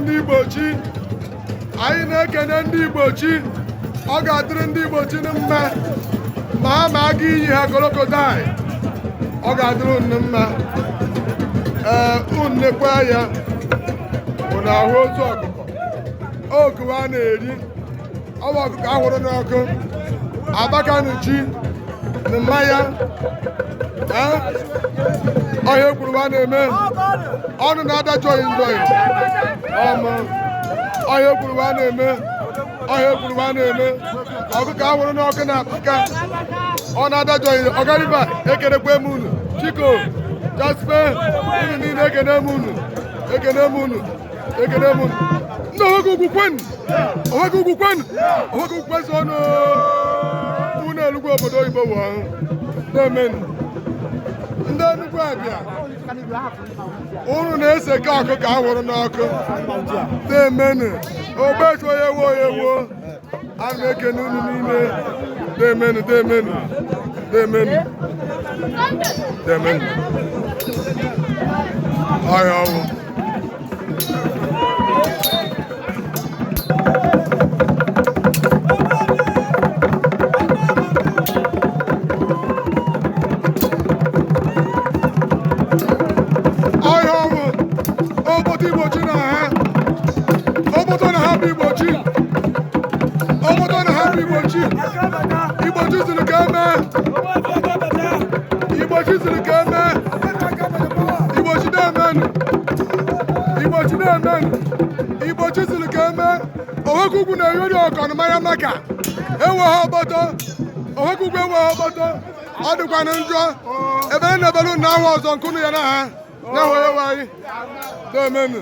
ndị Igbo chi anyị na-ekene ndị Igbo chi ọ ga-adịrị ndị Igbo chi mma ma ha ma aga iyi ha krokodil ọ ga-adịrị unu mma unu nekwa ya unu ahụ ozu ọkụkọ okuwe a na-eri ọwa ọkụkọ ahụrụ n'ọkụ Abakaliki ji na mmanya ọhịa ekwuru a na-eme ọnụ na-adajọghị njọghị ọhịa ekwuru a na-eme ọkụkọ ahụrụ n'ọkụ na-akpụka ọ na-adajọghị ọgariba ekenekwe m unu Chiko Jasper unu niile ekene m unu ndị onwegị ugwu kwenu ọnụ unu elugwu obodo oyibo wụ ahụ na-emenu ndị Enugu abịa unu na-ese ka ọkụkọ ahụrụ n'ọkụ na-emenu ogbeju onye wo a na-ekene unu niile na-emenu ọhịa ọwụ obodo Igbo chi na ha obodo na ha bụ Igbo chi Igbo chi siri ka eme Igbo chi siri ka eme onwegị ugwu na-eyori ọkọnụ manya maka enwe ha ọgbọtọ onwegị ugwu enwe ha ọgbọtọ ọ dịkwana njọ ebe na-ebelu na ahụ ọzọ nkunu ya na ha na-ahụ onye nwe anyị na-emenu